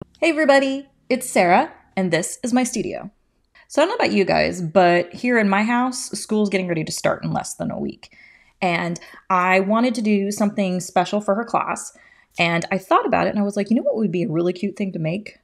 Hey everybody, it's Sarah, and this is my studio. So I don't know about you guys, but here in my house, school's getting ready to start in less than a week. And I wanted to do something special for her class, and I thought about it and I was like, you know what would be a really cute thing to make?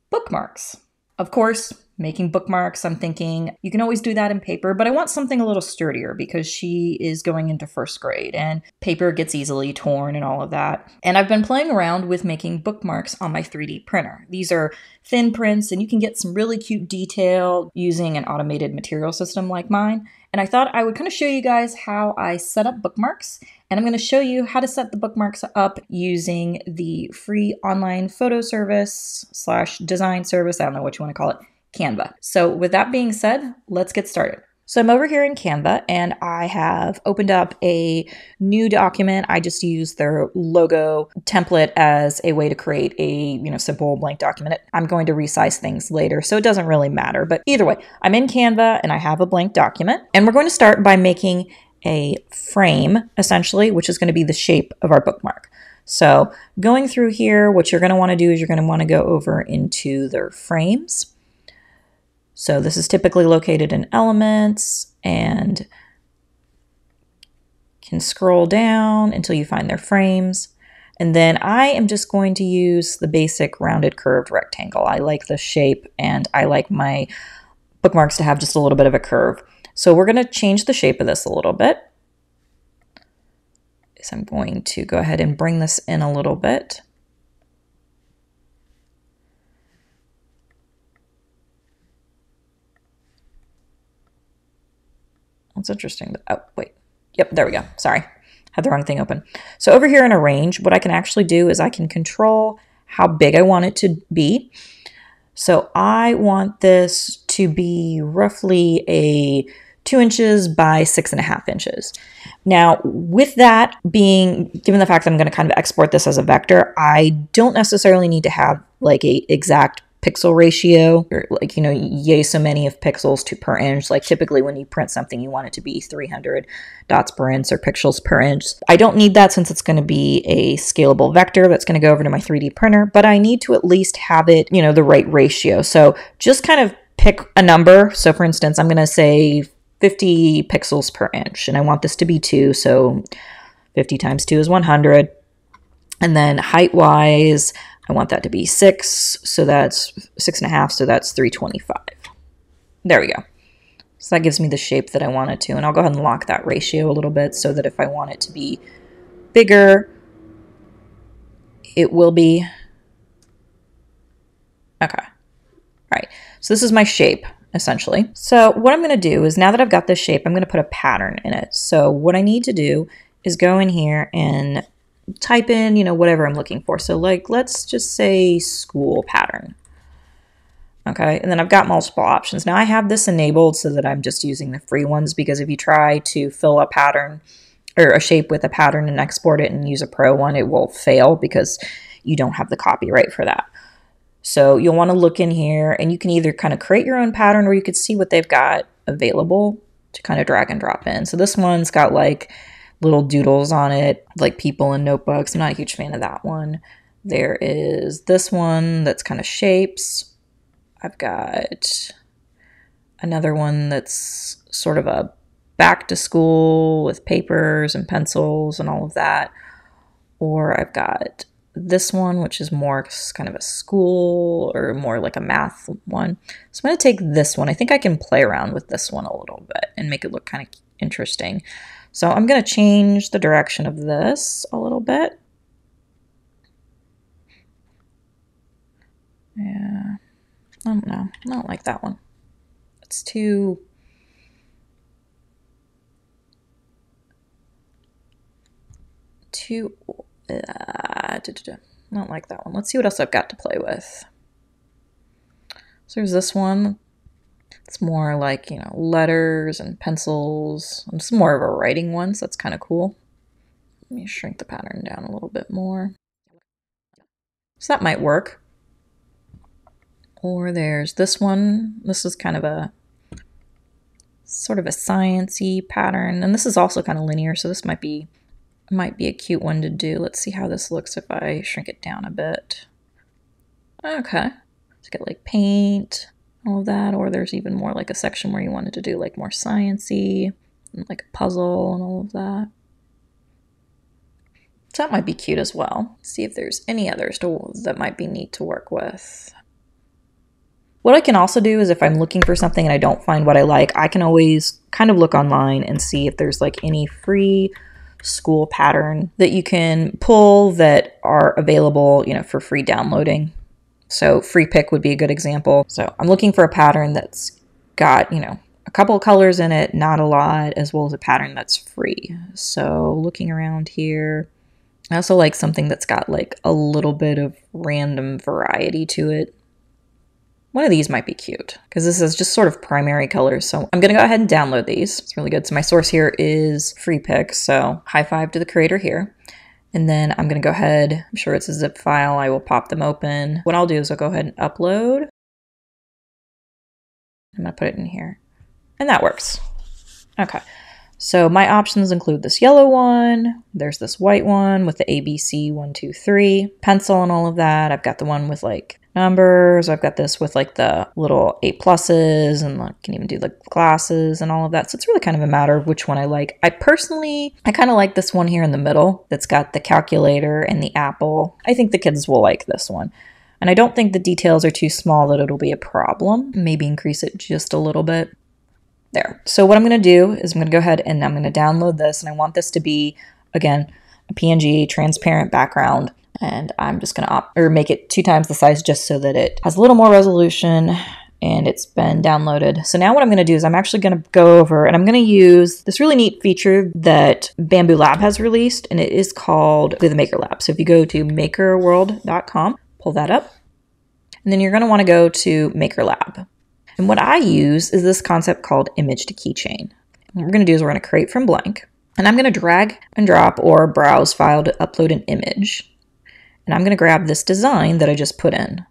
Bookmarks. Of course, making bookmarks, I'm thinking you can always do that in paper, but I want something a little sturdier because she is going into first grade and paper gets easily torn and all of that. And I've been playing around with making bookmarks on my 3D printer. These are thin prints and you can get some really cute detail using an automated material system like mine. And I thought I would kind of show you guys how I set up bookmarks, and I'm going to show you how to set the bookmarks up using the free online photo service / design service, I don't know what you want to call it, Canva. So with that being said, let's get started. So I'm over here in Canva and I have opened up a new document. I just use their logo template as a way to create a, simple blank document. I'm going to resize things later, so it doesn't really matter. But either way, I'm in Canva and I have a blank document. And we're going to start by making a frame, essentially, which is going to be the shape of our bookmark. So going through here, what you're going to want to do is you're going to want to go over into their frames. So this is typically located in Elements, and can scroll down until you find their frames. And then I am just going to use the basic rounded curved rectangle. I like the shape and I like my bookmarks to have just a little bit of a curve. So we're going to change the shape of this a little bit. So I'm going to go ahead and bring this in a little bit. That's interesting. Oh, wait. Yep, there we go. Sorry, had the wrong thing open. So over here in Arrange, what I can actually do is I can control how big I want it to be. So I want this to be roughly a 2 inches by 6.5 inches. Now, with that being, given the fact that I'm going to kind of export this as a vector, I don't necessarily need to have like a exact pixel ratio, or like, yay so many of pixels per inch. Like typically when you print something, you want it to be 300 dots per inch or pixels per inch. I don't need that since it's going to be a scalable vector that's going to go over to my 3D printer, but I need to at least have it, the right ratio. So just kind of pick a number. So for instance, I'm going to say 50 pixels per inch, and I want this to be 2. So 50 times 2 is 100. And then height wise, I want that to be 6, so that's 6.5, so that's 325. There we go. So that gives me the shape that I want it to, and I'll go ahead and lock that ratio a little bit so that if I want it to be bigger, it will be. Okay. All right. So this is my shape, essentially. So what I'm going to do is, now that I've got this shape, I'm going to put a pattern in it. So what I need to do is go in here and type in, whatever I'm looking for. So like, let's just say school pattern. Okay, and then I've got multiple options. Now I have this enabled so that I'm just using the free ones, because if you try to fill a pattern or a shape with a pattern and export it and use a pro one, it will fail because you don't have the copyright for that. So you'll want to look in here and you can either kind of create your own pattern, or you could see what they've got available to kind of drag and drop in. So this one's got like little doodles on it, like people in notebooks. I'm not a huge fan of that one. There is this one that's kind of shapes. I've got another one that's sort of a back to school with papers and pencils and all of that. Or I've got this one, which is more kind of a school or more like a math one. So I'm going to take this one. I think I can play around with this one a little bit and make it look kind of interesting. So I'm going to change the direction of this a little bit. Yeah, I don't know. I don't like that one. It's too... I don't like that one. Let's see what else I've got to play with. So there's this one. It's more like, letters and pencils. It's more of a writing one, so that's kind of cool. Let me shrink the pattern down a little bit more. So that might work. Or there's this one. This is kind of a sort of a science-y pattern. And this is also kind of linear, so this might be a cute one to do. Let's see how this looks if I shrink it down a bit. Okay. Let's get like paint, all of that, or there's even more like a section where you wanted to do like more science-y, like a puzzle and all of that. So that might be cute as well. See if there's any others that might be neat to work with. What I can also do is if I'm looking for something and I don't find what I like, I can always kind of look online and see if there's like any free school pattern that you can pull that are available, you know, for free downloading. So Free Pick would be a good example. So I'm looking for a pattern that's got, you know, a couple of colors in it, not a lot, as well as a pattern that's free. So looking around here, I also like something that's got like a little bit of random variety to it. One of these might be cute because this is just sort of primary colors. So I'm going to go ahead and download these. It's really good. So my source here is Free Pick. So high five to the creator here. And then I'm going to go ahead. I'm sure it's a zip file. I will pop them open. What I'll do is I'll go ahead and upload. I'm going to put it in here. And that works. Okay. So my options include this yellow one. There's this white one with the ABC 1, 2, 3 pencil and all of that. I've got the one with like numbers. I've got this with like the little A pluses and like can even do the glasses and all of that. So it's really kind of a matter of which one I like. I kind of like this one here in the middle that's got the calculator and the apple. I think the kids will like this one. And I don't think the details are too small that it'll be a problem. Maybe increase it just a little bit. There. So what I'm going to do is I'm going to go ahead and I'm going to download this, and I want this to be, again, a PNG transparent background, and I'm just going to make it 2 times the size just so that it has a little more resolution, and it's been downloaded. So now what I'm going to do is I'm actually going to go over and I'm going to use this really neat feature that Bambu Lab has released, and it is called the MakerLab. So if you go to makerworld.com, pull that up, and then you're going to want to go to MakerLab. And what I use is this concept called image to keychain. What we're going to do is we're going to create from blank, and I'm going to drag and drop or browse file to upload an image. And I'm going to grab this design that I just put in.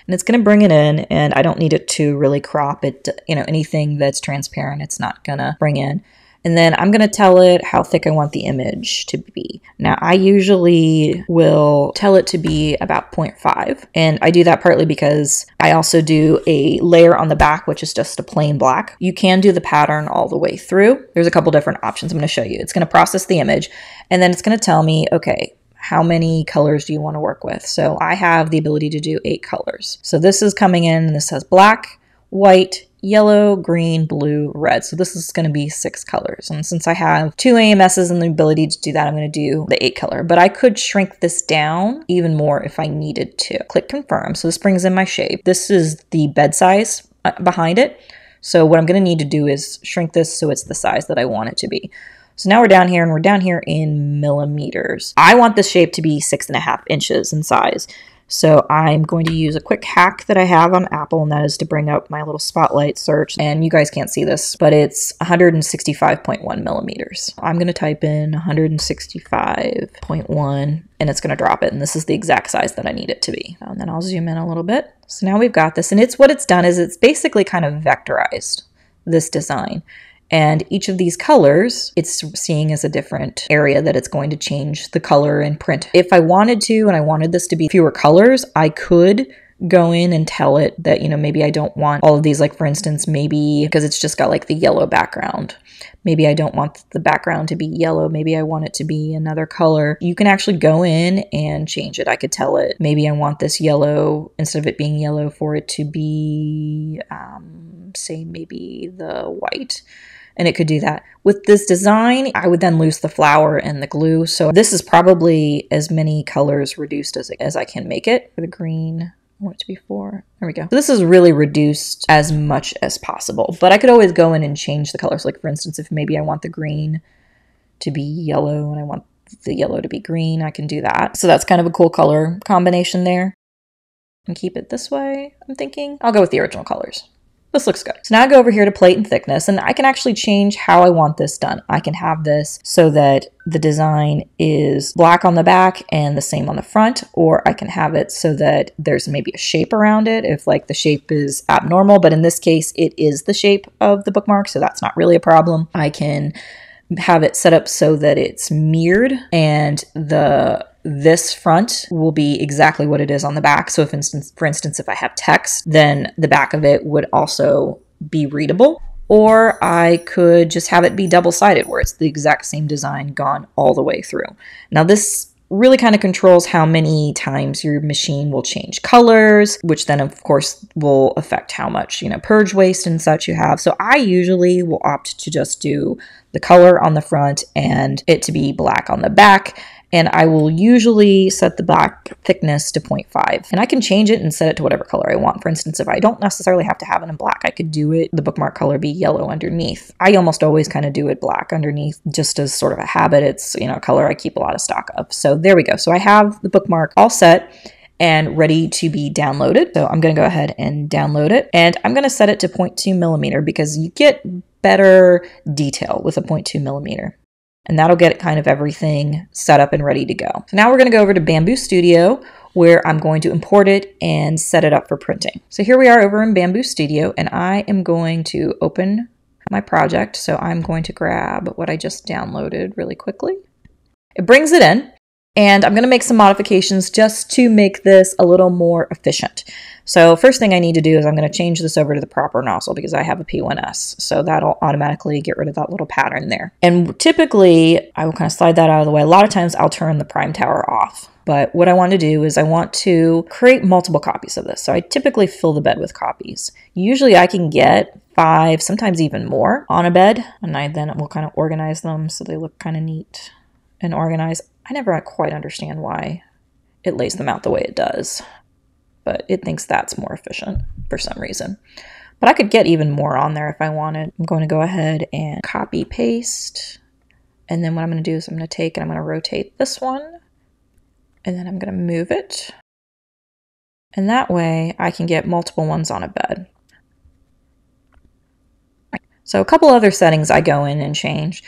And it's going to bring it in, and I don't need it to really crop it, you know, anything that's transparent, it's not going to bring in. And then I'm going to tell it how thick I want the image to be. Now, I usually will tell it to be about 0.5. And I do that partly because I also do a layer on the back, which is just a plain black. You can do the pattern all the way through. There's a couple different options I'm going to show you. It's going to process the image, and then it's going to tell me, okay, how many colors do you want to work with? So I have the ability to do 8 colors. So this is coming in, and this has black, white, yellow, green, blue, red. So this is going to be 6 colors. And since I have 2 AMSs and the ability to do that, I'm going to do the 8 color. But I could shrink this down even more if I needed to. Click confirm. So this brings in my shape. This is the bed size behind it. So what I'm going to need to do is shrink this so it's the size that I want it to be. So now we're down here, and we're down here in millimeters. I want this shape to be 6.5 inches in size. So I'm going to use a quick hack that I have on Apple, and that is to bring up my little spotlight search. And you guys can't see this, but it's 165.1 millimeters. I'm going to type in 165.1, and it's going to drop it. And this is the exact size that I need it to be. And then I'll zoom in a little bit. So now we've got this, and what it's done is it's basically kind of vectorized this design. And each of these colors, it's seeing as a different area that it's going to change the color and print. If I wanted to, and I wanted this to be fewer colors, I could go in and tell it that, you know, maybe I don't want all of these, like for instance, maybe because it's just got like the yellow background. Maybe I don't want the background to be yellow. Maybe I want it to be another color. You can actually go in and change it. I could tell it, maybe I want this yellow, instead of it being yellow, for it to be, say maybe the white. And it could do that. With this design, I would then lose the flower and the glue. So this is probably as many colors reduced as I can make it. For the green, I want it to be 4. There we go. So this is really reduced as much as possible. But I could always go in and change the colors. Like for instance, if maybe I want the green to be yellow and I want the yellow to be green, I can do that. So that's kind of a cool color combination there. And keep it this way, I'm thinking. I'll go with the original colors. This looks good. So now I go over here to plate and thickness, and I can actually change how I want this done. I can have this so that the design is black on the back and the same on the front, or I can have it so that there's maybe a shape around it if like the shape is abnormal, but in this case, it is the shape of the bookmark, so that's not really a problem. I can have it set up so that it's mirrored and the this front will be exactly what it is on the back. So for instance, if I have text, then the back of it would also be readable. Or I could just have it be double-sided where it's the exact same design gone all the way through. Now this really kind of controls how many times your machine will change colors, which then of course will affect how much, purge waste and such you have. So I usually will opt to just do the color on the front and it to be black on the back. And I will usually set the black thickness to 0.5. And I can change it and set it to whatever color I want. For instance, if I don't necessarily have to have it in black, I could do it, the bookmark color be yellow underneath. I almost always kind of do it black underneath just as sort of a habit. It's, a color I keep a lot of stock of. So there we go. So I have the bookmark all set and ready to be downloaded. So I'm going to go ahead and download it. And I'm going to set it to 0.2 millimeter because you get better detail with a 0.2 millimeter. And that'll get kind of everything set up and ready to go. So now we're going to go over to Bambu Studio where I'm going to import it and set it up for printing. So here we are over in Bambu Studio and I am going to open my project. So I'm going to grab what I just downloaded really quickly. It brings it in and I'm going to make some modifications just to make this a little more efficient. So first thing I need to do is I'm going to change this over to the proper nozzle because I have a P1S. So that'll automatically get rid of that little pattern there. And typically I will kind of slide that out of the way. A lot of times I'll turn the prime tower off. But what I want to do is I want to create multiple copies of this. So I typically fill the bed with copies. Usually I can get 5, sometimes even more on a bed. And I then will kind of organize them so they look kind of neat and organized. I never quite understand why it lays them out the way it does, but it thinks that's more efficient for some reason. But I could get even more on there if I wanted. I'm going to go ahead and copy paste. And then what I'm going to do is I'm going to take and I'm going to rotate this one. And then I'm going to move it. And that way I can get multiple ones on a bed. So a couple other settings I go in and change.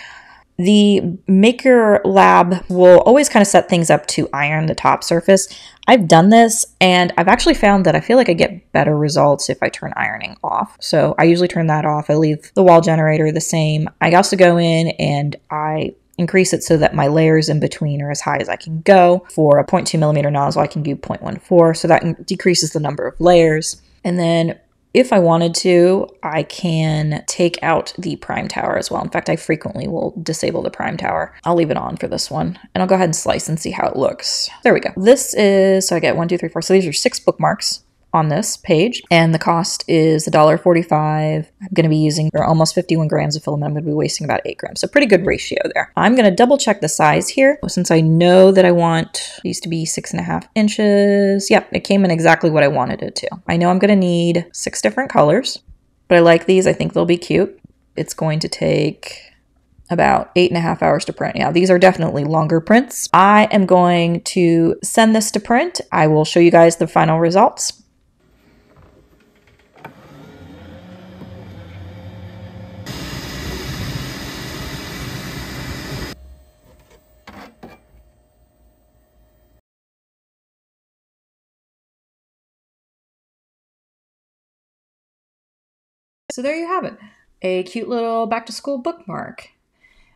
The MakerLab will always kind of set things up to iron the top surface. I've done this and I've actually found that I feel like I get better results if I turn ironing off. So I usually turn that off. I leave the wall generator the same. I also go in and I increase it so that my layers in between are as high as I can go. For a 0.2 millimeter nozzle, I can do 0.14. So that decreases the number of layers. And then if I wanted to, I can take out the prime tower as well. In fact, I frequently will disable the prime tower. I'll leave it on for this one. And I'll go ahead and slice and see how it looks. There we go. This is, so I get 1, 2, 3, 4. So these are 6 bookmarks on this page. And the cost is $1.45. I'm going to be using almost 51 grams of filament. I'm going to be wasting about 8 grams. So pretty good ratio there. I'm going to double check the size here. Since I know that I want these to be 6.5 inches. Yep, it came in exactly what I wanted it to. I know I'm going to need 6 different colors, but I like these. I think they'll be cute. It's going to take about 8.5 hours to print. Yeah, these are definitely longer prints. I am going to send this to print. I will show you guys the final results. So there you have it, a cute little back to school bookmark.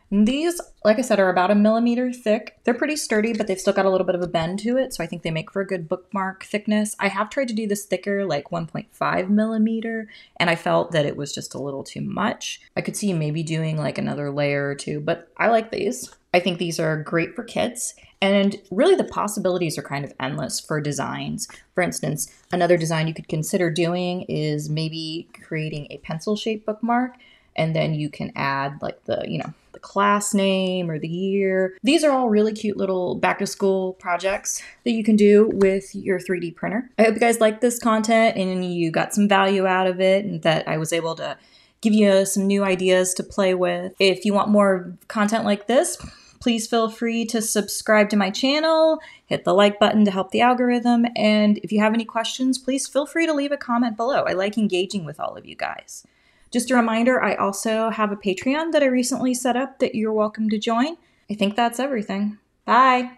And these, like I said, are about 1 millimeter thick. They're pretty sturdy, but they've still got a little bit of a bend to it. So I think they make for a good bookmark thickness. I have tried to do this thicker, like 1.5 millimeter, and I felt that it was just a little too much. I could see maybe doing like another layer or two, but I like these. I think these are great for kids. And really the possibilities are kind of endless for designs. For instance, another design you could consider doing is maybe creating a pencil-shaped bookmark, and then you can add like the, the class name or the year. These are all really cute little back-to-school projects that you can do with your 3D printer. I hope you guys like this content and you got some value out of it, and that I was able to give you some new ideas to play with. If you want more content like this, please feel free to subscribe to my channel, hit the like button to help the algorithm, and if you have any questions, please feel free to leave a comment below. I like engaging with all of you guys. Just a reminder, I also have a Patreon that I recently set up that you're welcome to join. I think that's everything. Bye!